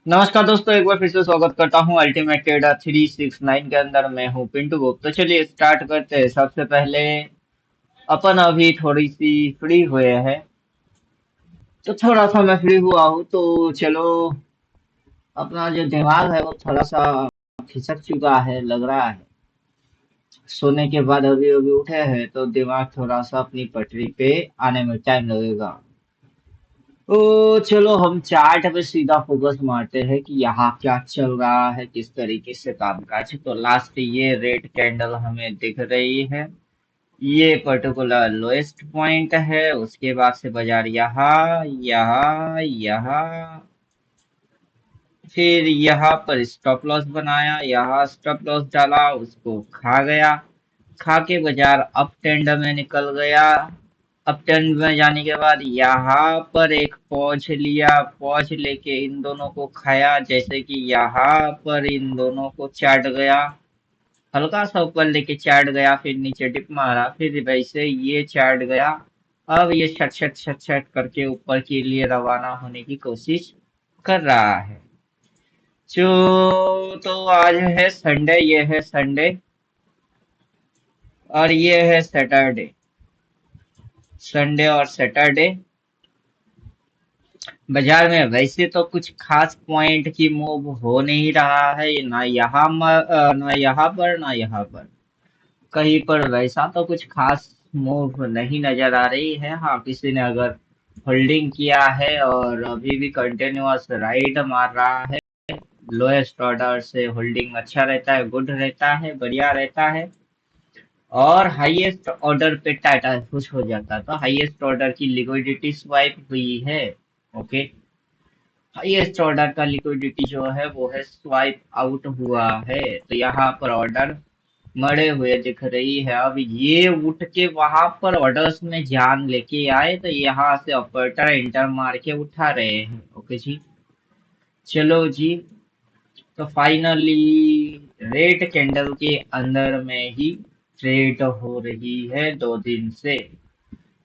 नमस्कार दोस्तों, एक बार फिर से स्वागत करता हूँ अल्टीमेट ट्रेडर 369 के अंदर। मैं हूँ पिंटू गुप्त। तो चलिए स्टार्ट करते हैं। सबसे पहले अपन अभी थोड़ी सी फ्री हुए हैं, तो थोड़ा सा मैं फ्री हुआ हूँ तो चलो अपना जो दिमाग है वो थोड़ा सा खिसक चुका है लग रहा है। सोने के बाद अभी अभी उठे हैं तो दिमाग थोड़ा सा अपनी पटरी पे आने में टाइम लगेगा। तो चलो हम चार्ट पे सीधा फोकस मारते हैं कि यहाँ क्या चल रहा है, किस तरीके से कामकाज है। तो लास्ट ये रेड कैंडल हमें दिख रही है, ये पर्टिकुलर लोएस्ट पॉइंट है। उसके बाद से बाजार यहाँ यहाँ यहाँ, फिर यहाँ पर स्टॉप लॉस बनाया, यहाँ स्टॉप लॉस डाला, उसको खा गया। खा के बाजार अप ट्रेंड में निकल गया। अप ट्रेंड में जाने के बाद यहाँ पर एक पॉज लिया, पॉज लेके इन दोनों को खाया, जैसे कि यहाँ पर इन दोनों को चाट गया। हल्का सा ऊपर लेके चाट गया, फिर नीचे डिप मारा, फिर वैसे ये चाट गया। अब ये छट छट छट छट करके ऊपर के लिए रवाना होने की कोशिश कर रहा है। तो आज है संडे, ये है संडे और ये है सैटरडे। संडे और सैटरडे बाजार में वैसे तो कुछ खास पॉइंट की मूव हो नहीं रहा है, ना यहाँ ना यहाँ पर ना यहाँ पर। कहीं पर वैसा तो कुछ खास मूव नहीं नजर आ रही है। हाँ, किसी ने अगर होल्डिंग किया है और अभी भी कंटिन्यूअस राइड मार रहा है, लोएस्ट ऑर्डर से होल्डिंग अच्छा रहता है, गुड रहता है, बढ़िया रहता है। और हाईएस्ट ऑर्डर पे टाटा खुश हो जाता, तो हाईएस्ट ऑर्डर की लिक्विडिटी स्वाइप हुई है। ओके, हाईएस्ट ऑर्डर का लिक्विडिटी जो है वो है स्वाइप आउट हुआ है। तो यहाँ पर ऑर्डर मरे हुए दिख रही है। अब ये उठ के वहां पर ऑर्डर्स में जान लेके आए तो यहाँ से ऑपरेटर एंटर मार के उठा रहे हैं। ओके जी, चलो जी। तो फाइनली रेड कैंडल के अंदर में ही ट्रेड हो रही है 2 दिन से।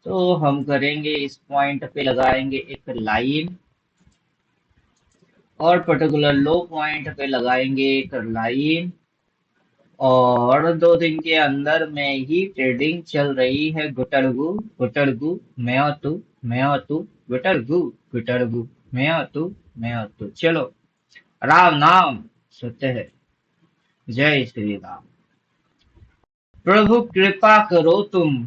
तो हम करेंगे इस पॉइंट पे लगाएंगे एक लाइन, और पर्टिकुलर लो पॉइंट पे लगाएंगे एक लाइन। और 2 दिन के अंदर में ही ट्रेडिंग चल रही है। गुटरगु गुटरगु, मैं तू गुटरगु गुटरगु, मैं तू। चलो, राम नाम सत्य है। जय श्री राम। प्रभु कृपा करो तुम,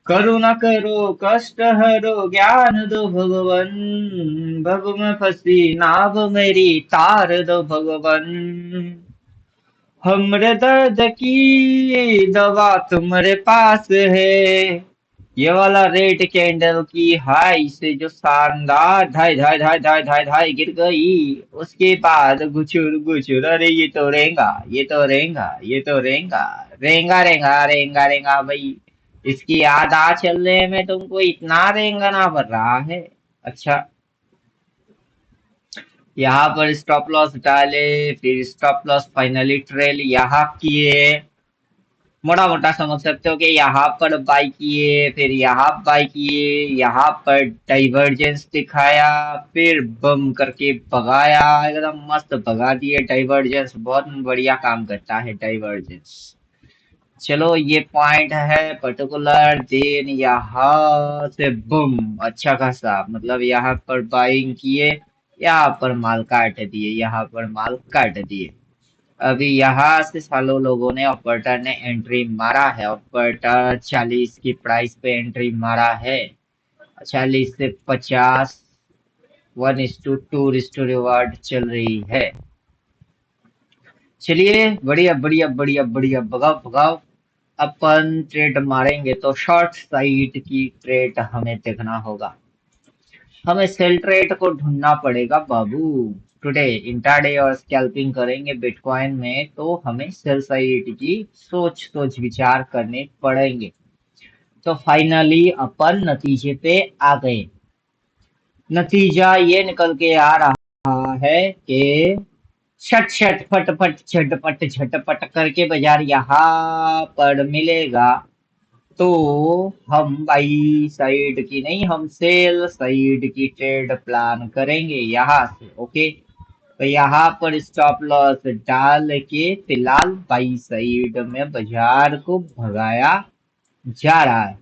करुणा करो, कष्ट हरो, ज्ञान दो भगवन। भव में फंसी नाव मेरी, तार दो भगवन। हमरे दर्द की दवा तुम्हारे पास है। ये वाला रेड कैंडल की हाई से जो शानदार ढाई ढाई ढाई ढाई ढाई ढाई गिर गई, उसके बाद गुचुर गुचुर, अरे ये तो रेंगा, ये तो रेंगा, ये तो रेंगा, रेंगा रेंगा रेंगा रेंगा भाई। इसकी आधा चलने में तुमको इतना रेंगना पड़ रहा है। अच्छा, यहाँ पर स्टॉप लॉस डाले, फिर स्टॉप लॉस फाइनली ट्रेल यहाँ किए। मोटा मोटा समझ सकते हो कि यहाँ पर बाई किए, फिर यहाँ बाई किए, यहाँ पर डाइवर्जेंस दिखाया, फिर बम करके भगाया, एकदम मस्त भगा दिए। डाइवर्जेंस बहुत बढ़िया काम करता है डाइवर्जेंस। चलो, ये पॉइंट है पर्टिकुलर। देन यहाँ से बुम, अच्छा खासा, मतलब यहाँ पर बाइंग किए, यहाँ पर माल काट दिए, यहाँ पर माल काट दिए। अभी यहाँ से सालों लोगों ने, ऑपरेटर ने एंट्री मारा है। ऑपरेटर 40 की प्राइस पे एंट्री मारा है। 40 से 50, 1:2 रिवार्ड चल रही है। चलिए, बढ़िया बढ़िया बढ़िया बढ़िया, भगाओ भगाओ। अपन ट्रेड मारेंगे तो शॉर्ट साइड की ट्रेड हमें देखना होगा। हमें सेल ट्रेड को ढूंढना पड़ेगा बाबू। टुडे इंट्राडे और स्कैल्पिंग करेंगे बिटकॉइन में तो हमें सेल साइड की सोच सोच विचार करने पड़ेंगे। तो फाइनली अपन नतीजे पे आ गए। नतीजा ये निकल के आ रहा है कि छट छट फट फट झटपट झटपट करके बाजार यहाँ पर मिलेगा। तो हम बाई साइड की नहीं, हम सेल साइड की ट्रेड प्लान करेंगे यहाँ से। ओके, तो यहाँ पर स्टॉप लॉस डाल के फिलहाल बाई साइड में बाजार को भगाया जा रहा है।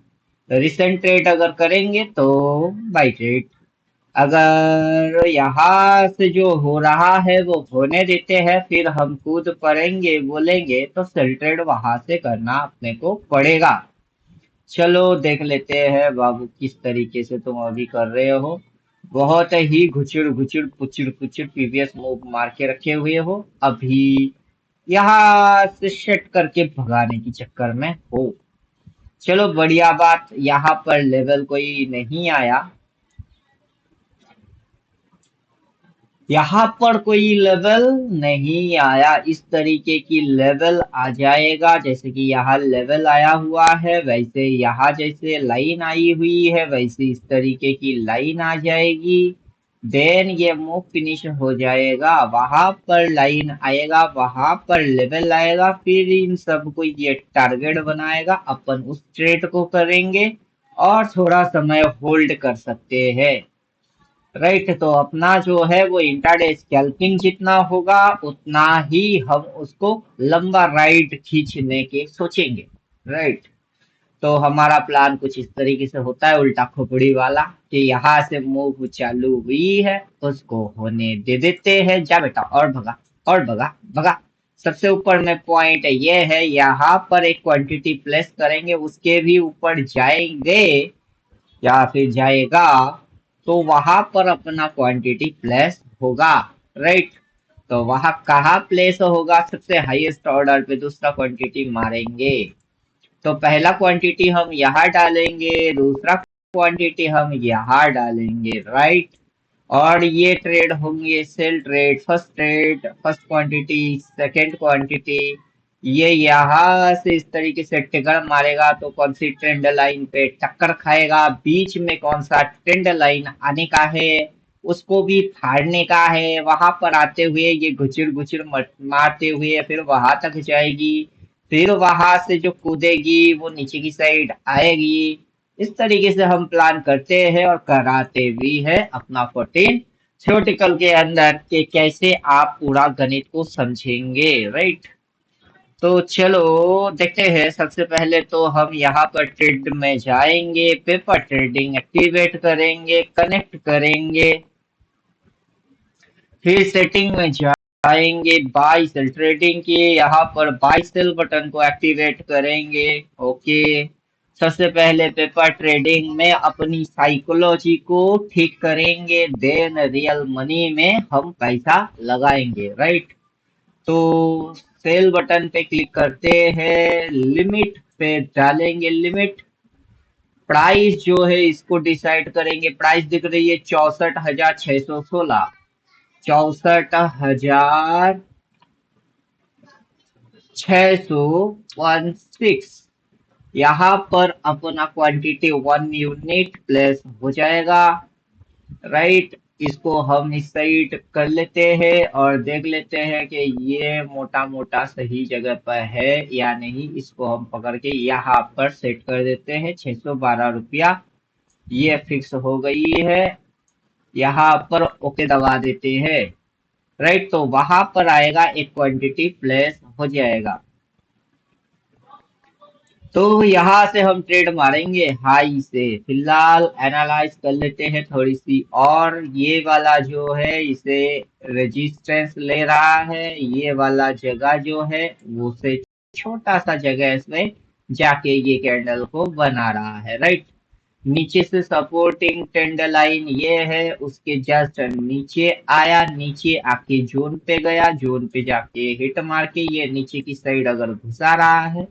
तो रिसेंट ट्रेड अगर करेंगे तो बाई ट्रेड, अगर यहाँ से जो हो रहा है वो होने देते हैं, फिर हम कूद पड़ेंगे बोलेंगे तो सेल ट्रेड वहां से करना अपने को पड़ेगा। चलो देख लेते हैं बाबू किस तरीके से तुम अभी कर रहे हो। बहुत ही घुचुड़ घुचुड़ पुचुड़ पुचुड़ प्रीवियस मूव मार के रखे हुए हो अभी, यहाँ से सेट करके भगाने की चक्कर में हो। चलो बढ़िया बात, यहाँ पर लेवल कोई नहीं आया, यहाँ पर कोई लेवल नहीं आया। इस तरीके की लेवल आ जाएगा, जैसे कि यहाँ लेवल आया हुआ है वैसे यहाँ जैसे लाइन आई हुई है वैसे इस तरीके की लाइन आ जाएगी। देन ये मूव फिनिश हो जाएगा, वहां पर लाइन आएगा, वहां पर लेवल आएगा, फिर इन सबको ये टारगेट बनाएगा, अपन उस ट्रेड को करेंगे और थोड़ा समय होल्ड कर सकते हैं। राइट, तो अपना जो है वो इंट्राडे स्कैल्पिंग जितना होगा उतना ही हम उसको लंबा राइट खींचने के सोचेंगे। राइट, तो हमारा प्लान कुछ इस तरीके से होता है, उल्टा खोपड़ी वाला, कि यहाँ से मूव चालू हुई है उसको होने दे देते हैं। जा बेटा और भगा और भगा भगा। सबसे ऊपर में पॉइंट ये है, यहाँ पर एक क्वांटिटी प्लेस करेंगे, उसके भी ऊपर जाएंगे या फिर जाएगा तो वहां पर अपना क्वांटिटी प्लेस होगा। राइट, तो वहां कहाँ प्लेस होगा, सबसे हाईएस्ट ऑर्डर पे दूसरा क्वांटिटी मारेंगे। तो पहला क्वांटिटी हम यहाँ डालेंगे, दूसरा क्वांटिटी हम यहाँ डालेंगे। राइट, और ये ट्रेड होंगे sell trade, first quantity, second quantity. ये यहाँ से इस तरीके से टिकर मारेगा तो कौन सी ट्रेंड लाइन पे टक्कर खाएगा, बीच में कौन सा ट्रेंड लाइन आने का है उसको भी फाड़ने का है। वहां पर आते हुए ये घुचुर घुचुर मारते हुए फिर वहां तक जाएगी, फिर वहां से जो कूदेगी वो नीचे की साइड आएगी। इस तरीके से हम प्लान करते हैं और कराते भी हैं अपना 14 थ्योरेटिकल के अंदर कि कैसे आप पूरा गणित को समझेंगे। राइट, तो चलो देखते हैं। सबसे पहले तो हम यहाँ पर ट्रेड में जाएंगे, पेपर ट्रेडिंग एक्टिवेट करेंगे, कनेक्ट करेंगे, फिर सेटिंग में जाएंगे, बाई सेल ट्रेडिंग की, यहाँ पर बाई सेल बटन को एक्टिवेट करेंगे। ओके, सबसे पहले पेपर ट्रेडिंग में अपनी साइकोलॉजी को ठीक करेंगे, देन रियल मनी में हम पैसा लगाएंगे। राइट, तो सेल बटन पे क्लिक करते हैं, लिमिट पे डालेंगे लिमिट, प्राइस जो है इसको डिसाइड करेंगे। प्राइस दिख रही है 64,616, 64,616। यहाँ पर अपना क्वांटिटी 1 यूनिट प्लेस हो जाएगा। राइट, इसको हम इस साइड कर लेते हैं और देख लेते हैं कि ये मोटा मोटा सही जगह पर है या नहीं। इसको हम पकड़ के यहाँ पर सेट कर देते हैं, 612 रुपया ये फिक्स हो गई है। यहाँ पर ओके दबा देते हैं। राइट, तो वहां पर आएगा एक क्वांटिटी प्लेस हो जाएगा। तो यहाँ से हम ट्रेड मारेंगे हाई से। फिलहाल एनालाइज कर लेते हैं थोड़ी सी, और ये वाला जो है इसे रेजिस्टेंस ले रहा है, ये वाला जगह जो है वो से छोटा सा जगह इसमें जाके ये कैंडल को बना रहा है। राइट, नीचे से सपोर्टिंग ट्रेंड लाइन ये है, उसके जस्ट नीचे आया, नीचे आके जोन पे गया, जोन पे जाके हिट मार के ये नीचे की साइड अगर घुसा रहा है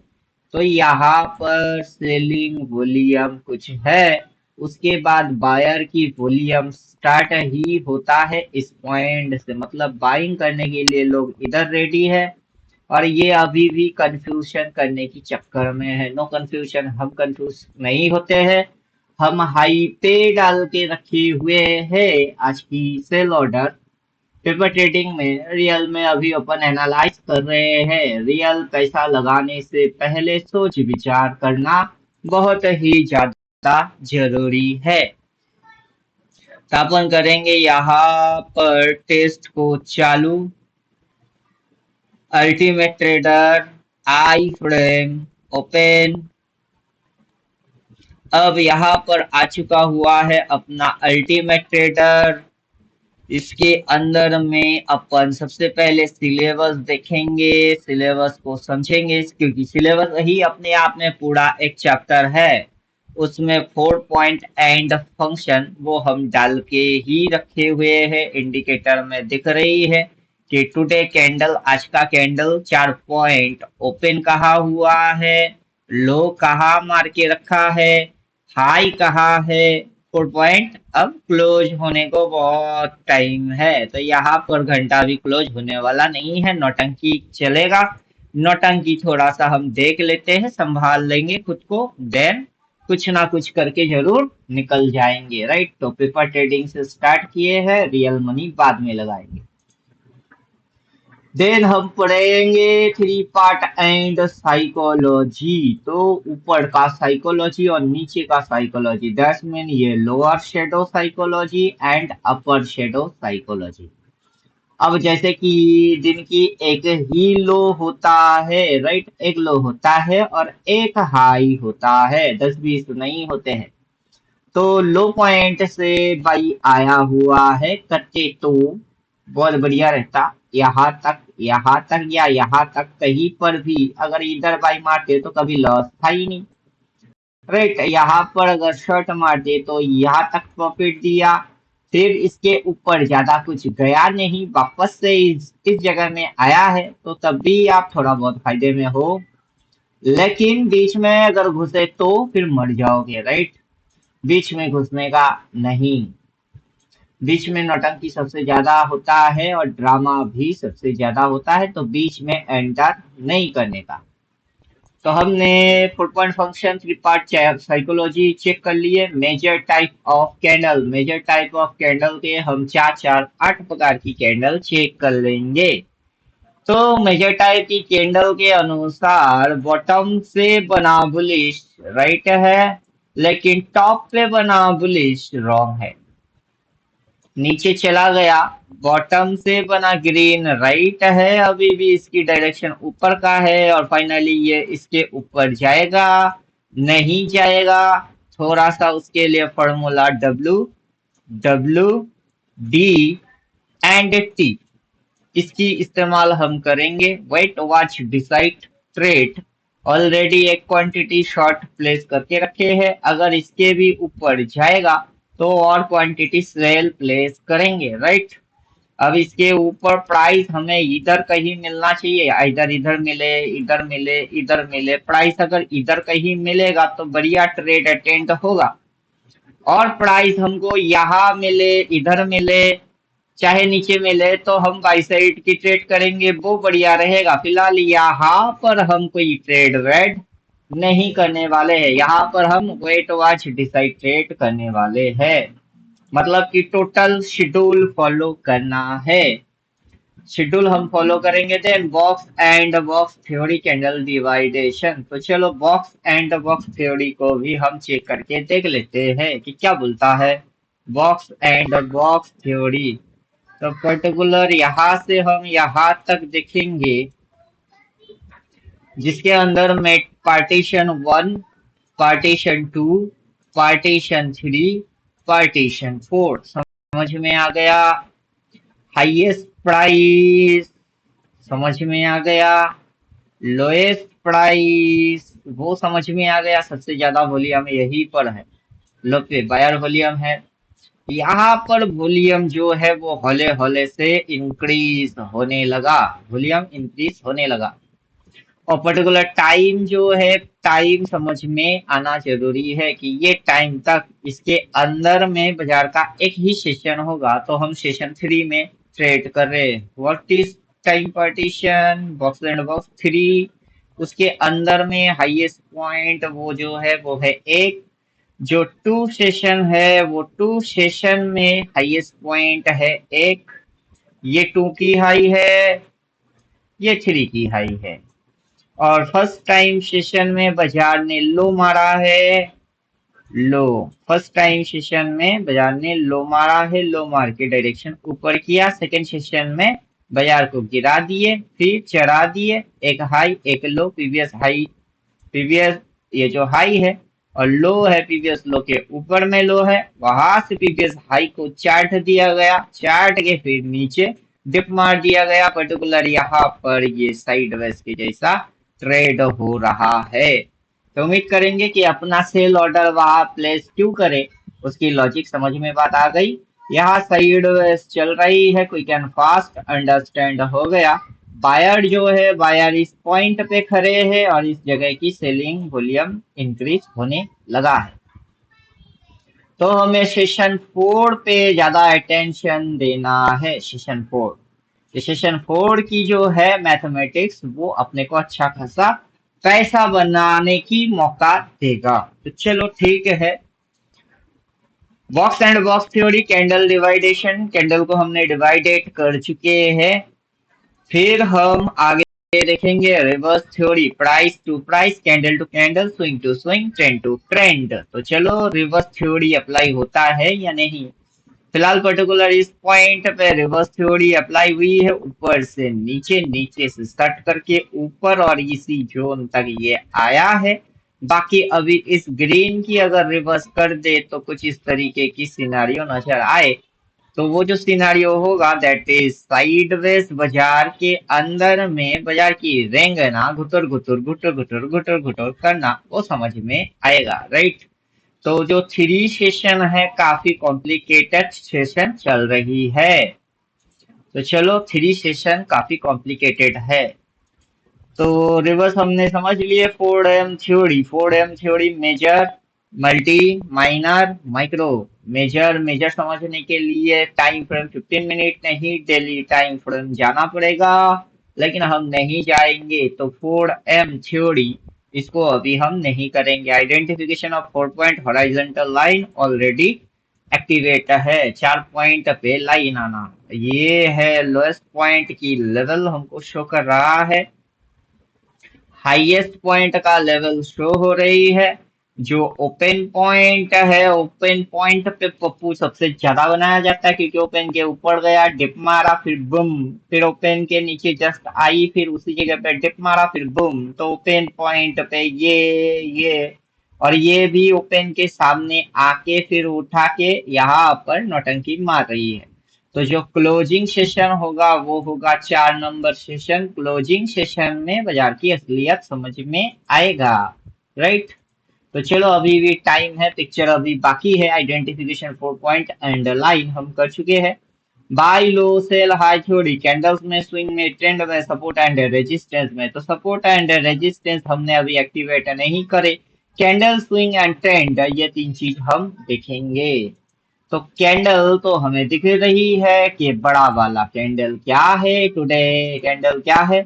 तो यहाँ पर सेलिंग वॉल्यूम कुछ है, उसके बाद बायर की वॉल्यूम स्टार्ट ही होता है इस पॉइंट से। मतलब बाइंग करने के लिए लोग इधर रेडी है और ये अभी भी कंफ्यूजन करने की चक्कर में है। नो कंफ्यूजन, हम कंफ्यूज नहीं होते हैं, हम हाई पे डाल के रखे हुए हैं आज की सेल ऑर्डर। पेपर ट्रेडिंग में रियल में अभी अपन एनालाइज कर रहे हैं, रियल पैसा लगाने से पहले सोच विचार करना बहुत ही ज्यादा जरूरी है। तो अपन करेंगे यहाँ पर टेस्ट को चालू। अल्टीमेट ट्रेडर आई फ्रेम ओपन। अब यहाँ पर आ चुका हुआ है अपना अल्टीमेट ट्रेडर। इसके अंदर में अपन सबसे पहले सिलेबस देखेंगे, सिलेबस को समझेंगे, क्योंकि सिलेबस ही अपने आप में पूरा एक चैप्टर है। उसमें 4 पॉइंट एंड फंक्शन वो हम डाल के ही रखे हुए हैं। इंडिकेटर में दिख रही है कि टुडे कैंडल, आज का कैंडल 4 पॉइंट ओपन कहाँ हुआ है, लो कहाँ मार के रखा है, हाई कहाँ है, 4 पॉइंट अब क्लोज होने को बहुत टाइम है। तो यहाँ पर घंटा भी क्लोज होने वाला नहीं है, नौटंकी चलेगा। नौटंकी थोड़ा सा हम देख लेते हैं, संभाल लेंगे खुद को, देन कुछ ना कुछ करके जरूर निकल जाएंगे, राइट। तो पेपर ट्रेडिंग से स्टार्ट किए हैं, रियल मनी बाद में लगाएंगे। देन हम पढ़ेंगे 3 पार्ट एंड साइकोलॉजी। तो ऊपर का साइकोलॉजी और नीचे का साइकोलॉजी, दैट्स मीन ये lower shadow psychology and upper shadow psychology. अब जैसे कि दिन की एक ही लो होता है, राइट, एक लो होता है और एक हाई होता है, 10-20 नहीं होते हैं। तो लो पॉइंट से बाई आया हुआ है करके तो बहुत बढ़िया रहता। यहाँ तक या यहाँ तक कहीं पर भी अगर इधर बाई मारते तो कभी लॉस था ही नहीं, राइट। यहाँ पर अगर शॉर्ट मारते तो यहाँ तक प्रॉफिट दिया, फिर इसके ऊपर ज्यादा कुछ गया नहीं, वापस से इस जगह में आया है, तो तब भी आप थोड़ा बहुत फायदे में हो। लेकिन बीच में अगर घुसे तो फिर मर जाओगे, राइट। बीच में घुसने का नहीं। बीच में नौटंकी सबसे ज्यादा होता है और ड्रामा भी सबसे ज्यादा होता है, तो बीच में एंटर नहीं करने का। तो हमने 4 point function, 3 part psychology check कर लिए। Major type of candle, major type of candle के हम 4-4-8 प्रकार की कैंडल चेक कर लेंगे। तो मेजर टाइप की कैंडल के अनुसार बॉटम से बना बुलिश राइट है, लेकिन टॉप पे बना बुलिश रॉन्ग है। नीचे चला गया, बॉटम से बना ग्रीन राइट है, अभी भी इसकी डायरेक्शन ऊपर का है और फाइनली ये इसके ऊपर जाएगा नहीं जाएगा। थोड़ा सा उसके लिए formula W W D and T, इसकी इस्तेमाल हम करेंगे। Wait watch decide trade, already एक क्वांटिटी शॉर्ट प्लेस करके रखे हैं, अगर इसके भी ऊपर जाएगा तो और क्वांटिटी सेल प्लेस करेंगे, राइट। अब इसके ऊपर प्राइस हमें इधर कहीं मिलना चाहिए, इधर इधर मिले, इधर मिले, इधर मिले। प्राइस अगर इधर कहीं मिलेगा तो बढ़िया ट्रेड अटेंड होगा, और प्राइस हमको यहाँ मिले, इधर मिले, चाहे नीचे मिले, तो हम बाई साइड की ट्रेड करेंगे, वो बढ़िया रहेगा। फिलहाल यहाँ पर हम कोई ट्रेड रेड नहीं करने वाले हैं, यहाँ पर हम वेट वॉच डिसाइड ट्रेड करने वाले हैं। मतलब कि टोटल शेड्यूल फॉलो करना है। शेड्यूल हम फॉलो करेंगे। Then box and box theory candle division, तो चलो बॉक्स एंड बॉक्स थ्योरी को भी हम चेक करके देख लेते हैं कि क्या बोलता है बॉक्स एंड बॉक्स थ्योरी। तो पर्टिकुलर यहाँ से हम यहाँ तक देखेंगे, जिसके अंदर में पार्टीशन 1, पार्टीशन 2, पार्टीशन 3, पार्टीशन 4 समझ में आ गया। हाईएस्ट प्राइस समझ में आ गया, लोएस्ट प्राइस वो समझ में आ गया, सबसे ज्यादा वॉल्यूम यही पर है, लो पे बायर वॉल्यूम है। यहाँ पर वॉल्यूम जो है वो हौले हौले से इंक्रीज होने लगा, वॉल्यूम इंक्रीज होने लगा। और पर्टिकुलर टाइम जो है, टाइम समझ में आना जरूरी है कि ये टाइम तक इसके अंदर में बाजार का एक ही सेशन होगा, तो हम सेशन 3 में ट्रेड कर रहे हैं। What is time partition, box and box 3, उसके अंदर में हाईएस्ट पॉइंट वो जो है वो है एक, जो 2 सेशन है वो 2 सेशन में हाईएस्ट पॉइंट है एक, ये 2 की हाई है, ये 3 की हाई है। और फर्स्ट टाइम सेशन में बाजार ने लो मारा है, लो। फर्स्ट टाइम सेशन में बाजार ने लो मारा है, लो मार के डायरेक्शन ऊपर किया। सेकंड सेशन में बाजार को गिरा दिए, फिर चढ़ा दिए, एक हाई एक लो, प्रीवियस हाई, प्रीवियस ये जो हाई है और लो है प्रीवियस लो के ऊपर में लो है, वहां से प्रीवियस हाई को चार्ट दिया गया, चार्ट के फिर नीचे डिप मार दिया गया। पर्टिकुलर यहाँ पर ये साइडवेज के जैसा ट्रेड हो रहा है। तो उम्मीद करेंगे कि अपना सेल ऑर्डर वहां प्लेस क्यों करे, उसकी लॉजिक समझ में बात आ गई। यहाँ साइडवेज चल रही है, क्विक एंड फास्ट अंडरस्टैंड हो गया। बायर जो है, बायर इस पॉइंट पे खड़े हैं और इस जगह की सेलिंग वॉल्यूम इंक्रीज होने लगा है। तो हमें सेशन 4 पे ज्यादा अटेंशन देना है। सेशन 4, सेशन 4 की जो है मैथमेटिक्स, वो अपने को अच्छा खासा पैसा बनाने की मौका देगा। तो चलो ठीक है। Box and box theory, candle डिवाइडेशन, कैंडल को हमने डिवाइडेड कर चुके हैं। फिर हम आगे देखेंगे reverse theory, price to price, candle to candle, swing to swing, trend to trend. तो चलो रिवर्स थ्योरी अप्लाई होता है या नहीं। फिलहाल पर्टिकुलर इस पॉइंट पे रिवर्स थ्योरी अप्लाई हुई है, ऊपर से नीचे, नीचे से स्टार्ट करके ऊपर और इसी जोन तक ये आया है। बाकी अभी इस ग्रीन की अगर रिवर्स कर दे तो कुछ इस तरीके की सिनारियो नजर आए। तो वो जो सिनारियो होगा दैट इज साइडवेज, बाजार के अंदर में बाजार की रेंगना, घुटर घुटर घुटर घुटर घुटर घुटर करना, वो समझ में आएगा, राइट। तो जो थ्री सेशन है, काफी कॉम्प्लिकेटेड सेशन चल रही है। तो चलो थ्री सेशन काफी कॉम्प्लिकेटेड है। तो रिवर्स हमने समझ लिए। 4M theory, 4M theory, major, multi, minor, micro. Major, major समझने के लिए टाइम फ्रेम 15 मिनट नहीं, डेली टाइम फ्रेम जाना पड़ेगा, लेकिन हम नहीं जाएंगे। तो 4M थ्योरी, इसको अभी हम नहीं करेंगे। Identification of 4 point horizontal line already activate है। 4 पॉइंट पे लाइन आना, ये है लोएस्ट पॉइंट की लेवल हमको शो कर रहा है, हाईएस्ट पॉइंट का लेवल शो हो रही है। जो ओपन पॉइंट है, ओपन पॉइंट पे पप्पू सबसे ज्यादा बनाया जाता है, क्योंकि ओपन के ऊपर गया, डिप मारा, फिर बुम, फिर ओपन के नीचे जस्ट आई, फिर उसी जगह पे डिप मारा, फिर बुम। तो ओपन पॉइंट पे ये और ये भी ओपन के सामने आके फिर उठा के यहाँ पर नौटंकी मार रही है। तो जो क्लोजिंग सेशन होगा वो होगा 4 नंबर सेशन। क्लोजिंग सेशन में बाजार की असलियत समझ में आएगा, राइट। तो चलो अभी भी टाइम है, पिक्चर अभी बाकी है। आइडेंटिफिकेशन 4 पॉइंट एंड लाइन हम कर चुके हैं। बाय लो सेल हाई थ्योरी, कैंडल्स में, स्विंग में, ट्रेंड में, सपोर्ट एंड रेजिस्टेंस में। तो सपोर्ट एंड रेजिस्टेंस हमने अभी एक्टिवेट नहीं करे। कैंडल, स्विंग एंड ट्रेंड, ये तीन चीज हम देखेंगे। तो कैंडल तो हमें दिख रही है कि बड़ा वाला कैंडल क्या है टुडे, कैंडल क्या है।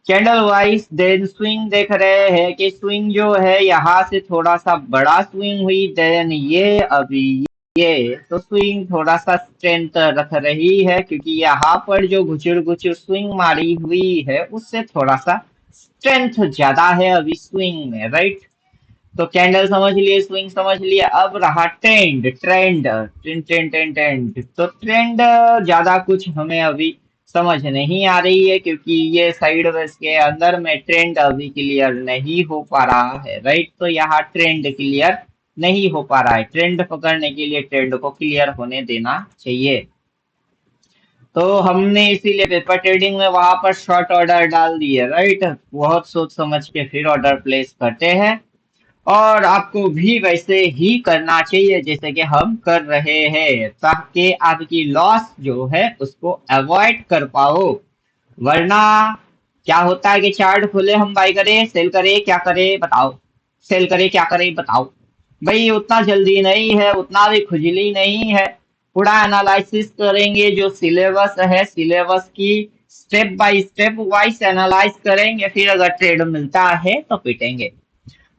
कैंडल वाइज देन स्विंग देख रहे हैं कि स्विंग जो है यहाँ से थोड़ा सा बड़ा स्विंग हुई, देन ये अभी ये, तो स्विंग थोड़ा सा स्ट्रेंथ रख रही है, क्योंकि यहाँ पर जो घुचुर घुचुर स्विंग मारी हुई है उससे थोड़ा सा स्ट्रेंथ ज्यादा है अभी स्विंग में, राइट। तो कैंडल समझ लिए, स्विंग समझ लिए, अब रहा trend, trend trend trend trend trend. तो ट्रेंड ज्यादा कुछ हमें अभी समझ नहीं आ रही है, क्योंकि ये साइडवेज के अंदर में ट्रेंड अभी क्लियर नहीं हो पा रहा है, राइट। तो यहाँ ट्रेंड क्लियर नहीं हो पा रहा है। ट्रेंड पकड़ने के लिए ट्रेंड को क्लियर होने देना चाहिए। तो हमने इसीलिए पेपर ट्रेडिंग में वहां पर शॉर्ट ऑर्डर डाल दिए, राइट। बहुत सोच समझ के फिर ऑर्डर प्लेस करते हैं, और आपको भी वैसे ही करना चाहिए जैसे कि हम कर रहे हैं, ताकि आपकी लॉस जो है उसको अवॉइड कर पाओ। वरना क्या होता है कि चार्ट खुले, हम बाई करें सेल करें क्या करें बताओ, सेल करें क्या करें बताओ। भाई उतना जल्दी नहीं है, उतना भी खुजली नहीं है। पूरा एनालिसिस करेंगे, जो सिलेबस है सिलेबस की step by step wise analyse करेंगे, फिर अगर ट्रेड मिलता है तो पिटेंगे।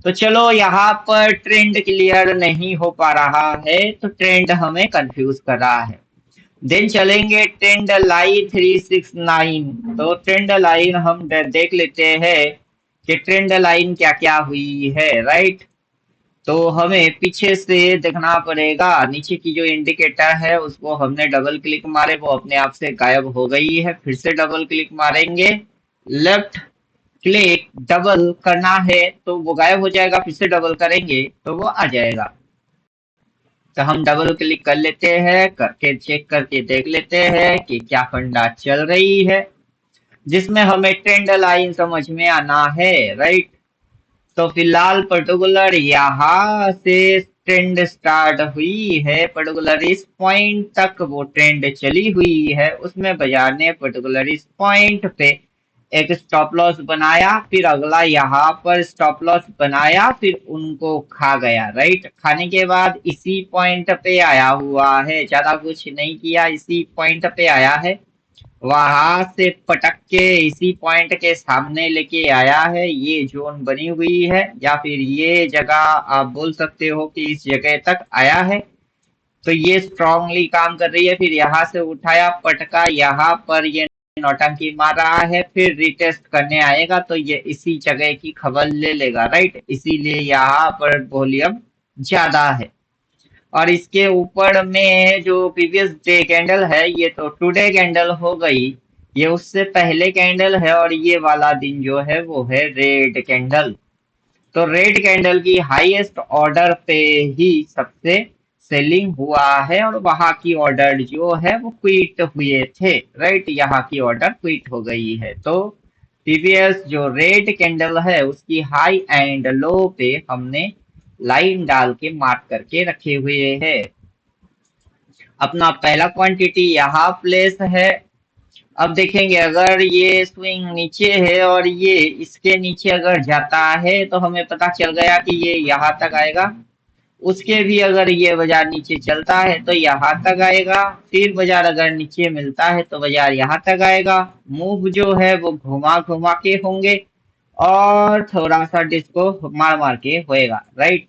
तो चलो यहाँ पर ट्रेंड क्लियर नहीं हो पा रहा है, तो ट्रेंड हमें कंफ्यूज कर रहा है। देन चलेंगे ट्रेंड लाइन 369। तो ट्रेंड लाइन हम देख लेते हैं कि ट्रेंड लाइन क्या क्या हुई है, राइट। तो हमें पीछे से देखना पड़ेगा, नीचे की जो इंडिकेटर है उसको हमने डबल क्लिक मारे, वो अपने आप से गायब हो गई है। फिर से डबल क्लिक मारेंगे, लेफ्ट क्लिक डबल करना है तो वो गायब हो जाएगा, फिर से डबल करेंगे तो वो आ जाएगा। तो हम डबल क्लिक कर लेते हैं, करके चेक करके देख लेते हैं कि क्या फंडा चल रही है, जिसमें हमें ट्रेंड लाइन समझ में आना है, राइट। तो फिलहाल पर्टिकुलर यहाँ से ट्रेंड स्टार्ट हुई है, पर्टिकुलर इस पॉइंट तक वो ट्रेंड चली हुई है, उसमें बाजार ने पर्टिकुलर इस पॉइंट पे एक स्टॉप लॉस बनाया, फिर अगला यहाँ पर स्टॉप लॉस बनाया, फिर उनको खा गया, राइट। खाने के बाद इसी पॉइंट पे आया हुआ है, ज्यादा कुछ नहीं किया, इसी पॉइंट पे आया है, वहां से पटक के इसी पॉइंट के सामने लेके आया है, ये जोन बनी हुई है, या फिर ये जगह आप बोल सकते हो कि इस जगह तक आया है। तो ये स्ट्रांगली काम कर रही है, फिर यहाँ से उठाया पटका, यहाँ पर ये नौटंकी मार रहा है, फिर रिटेस्ट करने आएगा तो ये इसी जगह की खबर ले लेगा, राइट। इसीलिए यहाँ पर वॉल्यूम ज्यादा है। और इसके ऊपर में जो प्रीवियस डे कैंडल है, ये तो टुडे कैंडल हो गई, ये उससे पहले कैंडल है, और ये वाला दिन जो है वो है रेड कैंडल। तो रेड कैंडल की हाईएस्ट ऑर्डर पे ही सबसे सेलिंग हुआ है, और वहां की ऑर्डर जो है वो क्विट हुए थे, राइट। यहाँ की ऑर्डर क्विट हो गई है। तो प्रीवियस जो रेड कैंडल है उसकी हाई एंड लो पे हमने लाइन डाल के मार्क करके रखे हुए हैं। अपना पहला क्वांटिटी यहाँ प्लेस है। अब देखेंगे अगर ये स्विंग नीचे है और ये इसके नीचे अगर जाता है तो हमें पता चल गया कि ये यहाँ तक आएगा। उसके भी अगर ये बाजार नीचे चलता है तो यहाँ तक आएगा, फिर बाजार अगर नीचे मिलता है तो बाजार यहाँ तक आएगा। मूव जो है वो घुमा घुमा के होंगे, और थोड़ा सा डिस्को मार मार के होएगा, राइट।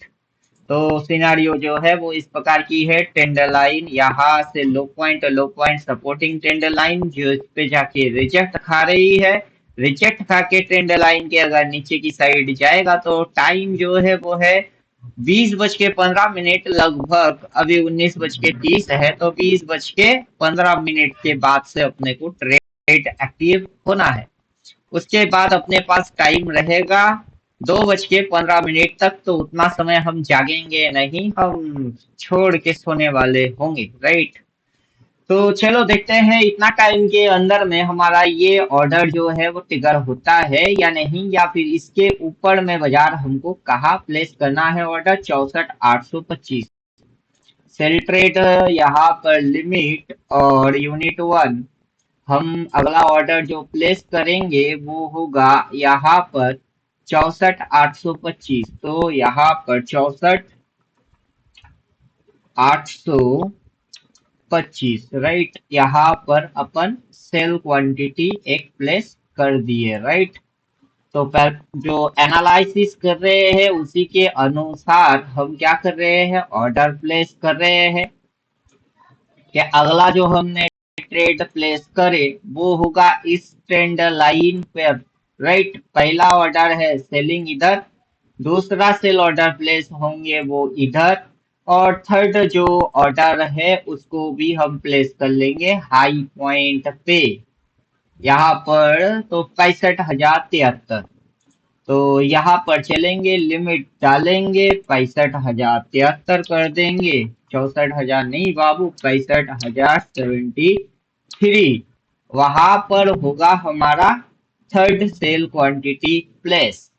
तो सिनारियो जो है वो इस प्रकार की है। टेंडर लाइन यहाँ से लो पॉइंट सपोर्टिंग टेंडर लाइन जो इस पे जाके रिजेक्ट खा रही है। रिजेक्ट खा के टेंडर लाइन के अगर नीचे की साइड जाएगा तो टाइम जो है वो है 20:15 लगभग। अभी 19:30 है, तो 20:15 के बाद से अपने को ट्रेड एक्टिव होना है। उसके बाद अपने पास टाइम रहेगा 2:15 तक, तो उतना समय हम जागेंगे नहीं, हम छोड़ के सोने वाले होंगे, राइट। तो चलो देखते हैं इतना टाइम के अंदर में हमारा ये ऑर्डर जो है वो ट्रिगर होता है या नहीं, या फिर इसके ऊपर में बाजार हमको कहाँ प्लेस करना है ऑर्डर। 64,825 सेल ट्रेड यहाँ पर लिमिट और यूनिट वन। हम अगला ऑर्डर जो प्लेस करेंगे वो होगा यहाँ पर 64,825। तो यहाँ पर 64,825, राइट। यहाँ पर अपन सेल क्वांटिटी एक प्लेस कर दिए, राइट। तो पर जो एनालिसिस कर रहे हैं उसी के अनुसार हम क्या कर रहे हैं, ऑर्डर प्लेस कर रहे हैं कि अगला जो हमने ट्रेड प्लेस करे वो होगा इस ट्रेंड लाइन पर, राइट। पहला ऑर्डर है सेलिंग इधर, दूसरा सेल ऑर्डर प्लेस होंगे वो इधर, और थर्ड जो ऑर्डर है उसको भी हम प्लेस कर लेंगे हाई पॉइंट पे, यहाँ पर तो 65,073। तो यहाँ पर चलेंगे, लिमिट डालेंगे, 65,073 कर देंगे। 64,000 नहीं बाबू, 65,073। वहां पर होगा हमारा थर्ड सेल क्वांटिटी प्लेस।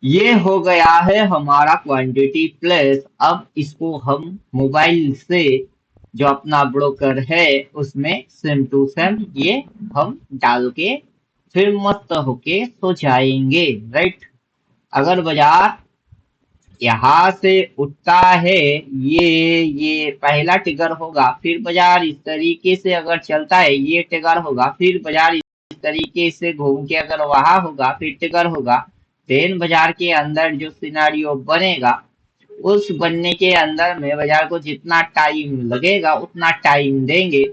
ये हो गया है हमारा क्वांटिटी प्लेस। अब इसको हम मोबाइल से जो अपना ब्रोकर है उसमें सेम टू सेम ये हम डाल के फिर मस्त होके सो जाएंगे, राइट। अगर बाजार यहाँ से उठता है, ये पहला ट्रिगर होगा, फिर बाजार इस तरीके से अगर चलता है ये ट्रिगर होगा, फिर बाजार इस तरीके से घूम के अगर वहां होगा फिर ट्रिगर होगा। देन बाजार के अंदर जो सिनारियो बनेगा उस बनने के अंदर में बाजार को जितना टाइम लगेगा उतना टाइम देंगे।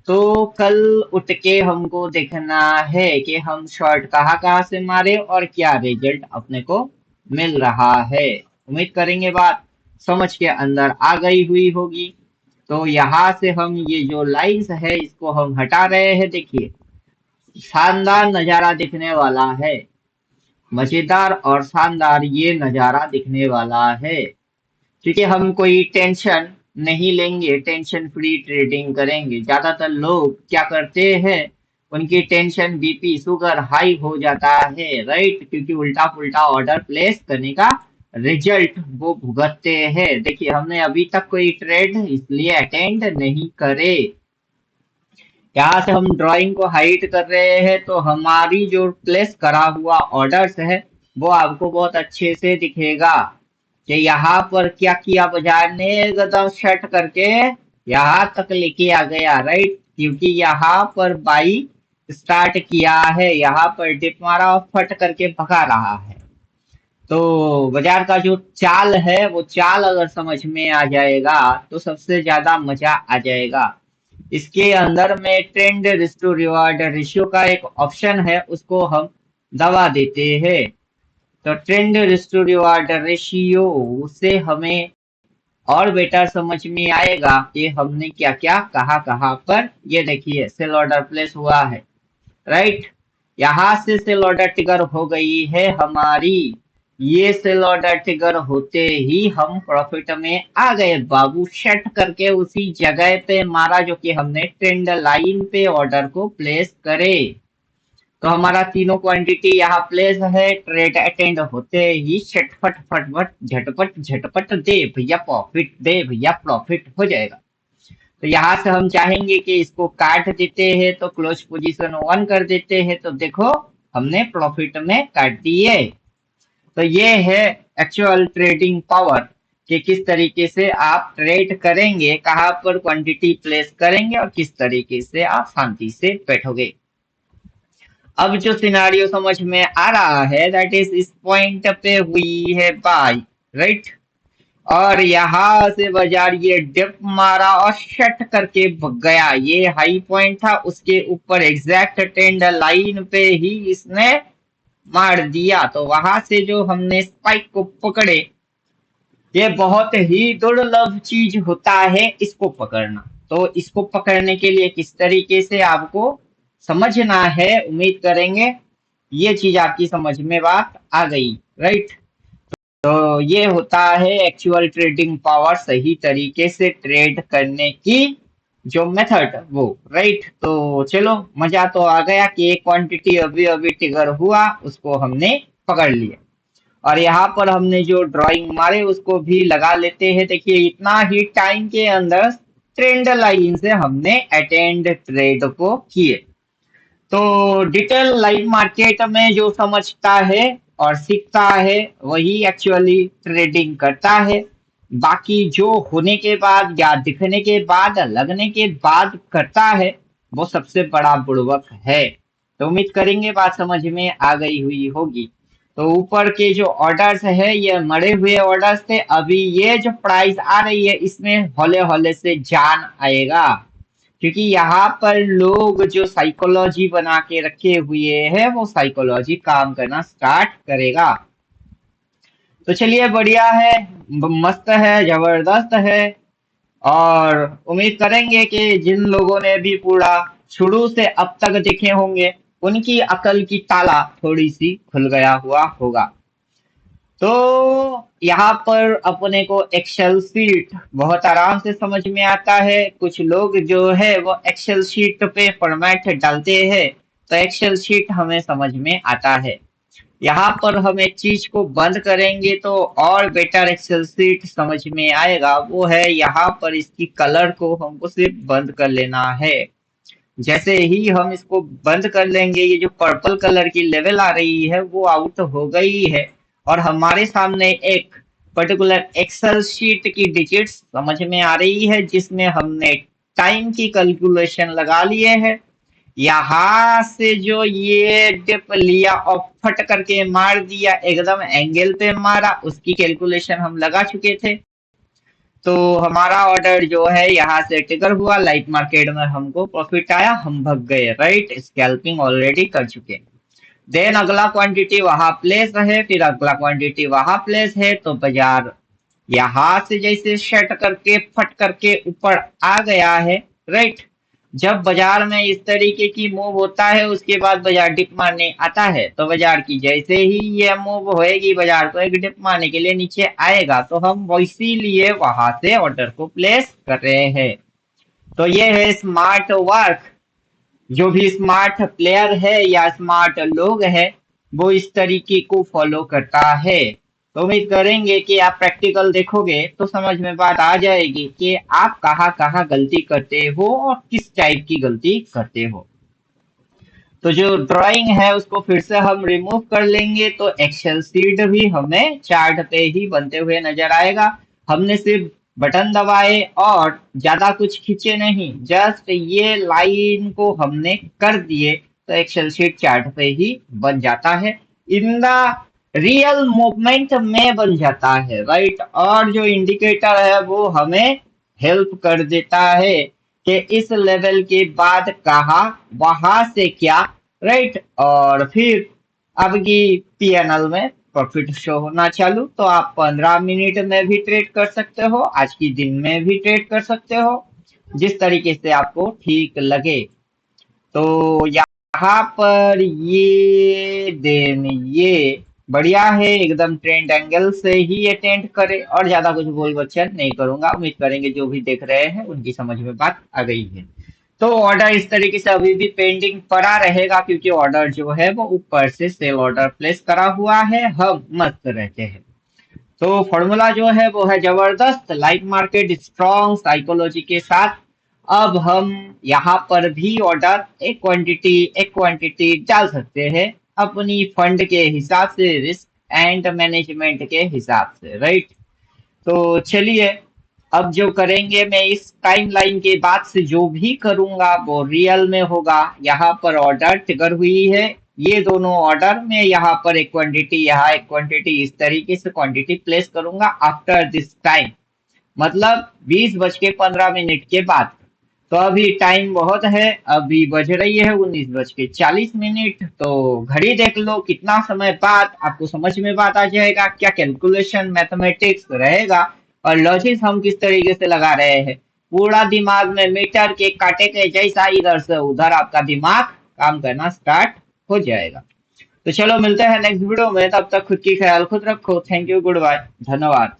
तो कल उठ के हमको देखना है कि हम शॉर्ट कहाँ कहाँ से मारे और क्या रिजल्ट अपने को मिल रहा है। उम्मीद करेंगे बात समझ के अंदर आ गई हुई होगी। तो यहाँ से हम ये जो लाइंस है इसको हम हटा रहे हैं। देखिए शानदार नजारा दिखने वाला है, मजेदार और शानदार ये नजारा दिखने वाला है, क्योंकि हम कोई टेंशन नहीं लेंगे, टेंशन फ्री ट्रेडिंग करेंगे। ज्यादातर लोग क्या करते हैं, उनकी टेंशन बीपी शुगर हाई हो जाता है, राइट, क्योंकि उल्टा पुल्टा ऑर्डर प्लेस करने का रिजल्ट वो भुगतते हैं। देखिए हमने अभी तक कोई ट्रेड इसलिए अटेंड नहीं करे। यहाँ से हम ड्राइंग को हाइड कर रहे हैं तो हमारी जो प्लेस करा हुआ ऑर्डर्स है वो आपको बहुत अच्छे से दिखेगा कि यहाँ पर क्या किया बाजार ने, एकदम शर्ट करके यहाँ तक लेके आ गया, राइट, क्योंकि यहाँ पर बाई स्टार्ट किया है, यहाँ पर डिप मारा और फट करके भगा रहा है। तो बाजार का जो चाल है वो चाल अगर समझ में आ जाएगा तो सबसे ज्यादा मजा आ जाएगा। इसके अंदर में trend risk to reward ratio का एक ऑप्शन है, उसको हम दबा देते हैं। तो trend risk to reward ratio उससे हमें और बेटर समझ में आएगा कि हमने क्या क्या कहाँ कहाँ पर, ये देखिए सेल ऑर्डर प्लेस हुआ है, राइट। यहाँ से सेल ऑर्डर ट्रिगर हो गई है हमारी। ये सेल ऑर्डर ट्रिगर होते ही हम प्रॉफिट में आ गए बाबू, शट करके उसी जगह पे मारा जो कि हमने ट्रेंड लाइन पे ऑर्डर को प्लेस करे। तो हमारा तीनों क्वांटिटी यहाँ प्लेस है, ट्रेड अटेंड होते ही झटपट फटफट झटपट झटपट दे भैया प्रॉफिट, दे भैया प्रॉफिट हो जाएगा। तो यहाँ से हम चाहेंगे कि इसको काट देते हैं तो क्लोज पोजीशन वन कर देते हैं, तो देखो हमने प्रॉफिट में काट दिए। तो ये है एक्चुअल ट्रेडिंग पावर कि किस तरीके से आप ट्रेड करेंगे, कहाँ पर क्वांटिटी प्लेस करेंगे और किस तरीके से आप शांति से बैठोगे। अब जो सिनारियो समझ में आ रहा है दैट इज इस पॉइंट पे हुई है बाई, राइट, और यहाँ से बाजार ये डिप मारा और शट करके भग गया। ये हाई पॉइंट था, उसके ऊपर एग्जैक्ट ट्रेंड लाइन पे ही इसने मार दिया। तो वहां से जो हमने स्पाइक को पकड़े, ये बहुत ही दुर्लभ चीज होता है इसको पकड़ना। तो इसको पकड़ने के लिए किस तरीके से आपको समझना है, उम्मीद करेंगे ये चीज आपकी समझ में बात आ गई, राइट। तो ये होता है एक्चुअल ट्रेडिंग पावर, सही तरीके से ट्रेड करने की जो मेथड वो, राइट। तो चलो मजा तो आ गया कि एक क्वांटिटी अभी अभी ट्रिगर हुआ उसको हमने पकड़ लिया, और यहाँ पर हमने जो ड्राइंग मारे उसको भी लगा लेते हैं। देखिए इतना ही टाइम के अंदर ट्रेंड लाइन से हमने अटेंड ट्रेड को किए। तो डिटेल लाइव मार्केट में जो समझता है और सीखता है वही एक्चुअली ट्रेडिंग करता है। बाकी जो होने के बाद या दिखने के बाद लगने के बाद करता है वो सबसे बड़ा बुड़बक है। तो उम्मीद करेंगे बात समझ में आ गई हुई होगी। तो ऊपर के जो ऑर्डर्स है ये मरे हुए ऑर्डर्स थे, अभी ये जो प्राइस आ रही है इसमें हौले हौले से जान आएगा, क्योंकि यहाँ पर लोग जो साइकोलॉजी बना के रखे हुए हैं वो साइकोलॉजी काम करना स्टार्ट करेगा। तो चलिए बढ़िया है, मस्त है, जबरदस्त है। और उम्मीद करेंगे कि जिन लोगों ने भी पूरा शुरू से अब तक देखे होंगे उनकी अकल की ताला थोड़ी सी खुल गया हुआ होगा। तो यहाँ पर अपने को एक्सेल शीट बहुत आराम से समझ में आता है। कुछ लोग जो है वो एक्सेल शीट पे फॉर्मेट डालते हैं तो एक्सेल शीट हमें समझ में आता है। यहाँ पर हम एक चीज को बंद करेंगे तो और बेटर एक्सेल शीट समझ में आएगा, वो है यहाँ पर इसकी कलर को हमको सिर्फ बंद कर लेना है। जैसे ही हम इसको बंद कर लेंगे ये जो पर्पल कलर की लेवल आ रही है वो आउट हो गई है, और हमारे सामने एक पर्टिकुलर एक्सेल शीट की डिजिट्स समझ में आ रही है जिसमें हमने टाइम की कैलकुलेशन लगा लिए है। यहाँ से जो ये डिप लिया और फट करके मार दिया, एकदम एंगल पे मारा, उसकी कैलकुलेशन हम लगा चुके थे। तो हमारा ऑर्डर जो है यहाँ से ट्रिगर हुआ, लाइट मार्केट में हमको प्रॉफिट आया, हम भग गए, राइट, स्कैल्पिंग ऑलरेडी कर चुके। देन अगला क्वांटिटी वहां प्लेस है, फिर अगला क्वांटिटी वहां प्लेस है, तो बाजार यहाँ से जैसे शट करके फट करके ऊपर आ गया है, राइट। जब बाजार में इस तरीके की मूव होता है उसके बाद बाजार डिप मारने आता है, तो बाजार की जैसे ही ये मूव होएगी बाजार को एक डिप मारने के लिए नीचे आएगा, तो हम इसीलिए वहां से ऑर्डर को प्लेस कर रहे हैं। तो ये है स्मार्ट वर्क। जो भी स्मार्ट प्लेयर है या स्मार्ट लोग है वो इस तरीके को फॉलो करता है। तो उम्मीद करेंगे कि आप प्रैक्टिकल देखोगे तो समझ में बात आ जाएगी कि आप कहाँ कहाँ गलती करते हो और किस टाइप की गलती करते हो। तो जो ड्राइंग है उसको फिर से हम रिमूव कर लेंगे, तो एक्सेल सीट भी हमें चार्ट पे ही बनते हुए नजर आएगा। हमने सिर्फ बटन दबाए और ज्यादा कुछ खींचे नहीं, जस्ट ये लाइन को हमने कर दिए तो एक्सेल शीट चार्ट पे ही बन जाता है, इन द रियल मूवमेंट में बन जाता है, राइट। और जो इंडिकेटर है वो हमें हेल्प कर देता है कि इस लेवल के बाद कहा, वहां से क्या, राइट। और फिर आपकी पीएनएल में प्रॉफिट शो होना चालू, तो आप 15 मिनट में भी ट्रेड कर सकते हो, आज की दिन में भी ट्रेड कर सकते हो, जिस तरीके से आपको ठीक लगे। तो यहाँ पर ये देन ये बढ़िया है, एकदम ट्रेंड एंगल से ही ये टेंट करे, और ज्यादा कुछ बोल बच्चन नहीं करूंगा। उम्मीद करेंगे जो भी देख रहे हैं उनकी समझ में बात आ गई है। तो ऑर्डर इस तरीके से अभी भी पेंडिंग पड़ा रहेगा, क्योंकि ऑर्डर जो है वो ऊपर से सेल ऑर्डर प्लेस करा हुआ है, हम मस्त रहते हैं। तो फॉर्मूला जो है वो है जबरदस्त, लाइट मार्केट स्ट्रॉन्ग साइकोलॉजी के साथ। अब हम यहाँ पर भी ऑर्डर एक क्वांटिटी डाल सकते हैं अपनी फंड के हिसाब से, रिस्क एंड मैनेजमेंट के हिसाब से, राइट। तो चलिए, अब जो करेंगे मैं इस टाइमलाइन के बाद से जो भी करूंगा वो रियल में होगा। यहाँ पर ऑर्डर ट्रिगर हुई है, ये दोनों ऑर्डर में यहाँ पर एक क्वांटिटी, यहाँ एक क्वांटिटी, इस तरीके से क्वांटिटी प्लेस करूंगा आफ्टर दिस टाइम, मतलब 20:15 के बाद। तो अभी टाइम बहुत है, अभी बज रही है 19:40। तो घड़ी देख लो कितना समय बाद आपको समझ में बात आ जाएगा, क्या कैलकुलेशन मैथमेटिक्स रहेगा और लॉजिक हम किस तरीके से लगा रहे हैं। पूरा दिमाग में मीटर के कांटे के जैसा इधर से उधर आपका दिमाग काम करना स्टार्ट हो जाएगा। तो चलो मिलते हैं नेक्स्ट वीडियो में, तब तक खुद की ख्याल खुद रखो। थैंक यू, गुड बाय, धन्यवाद।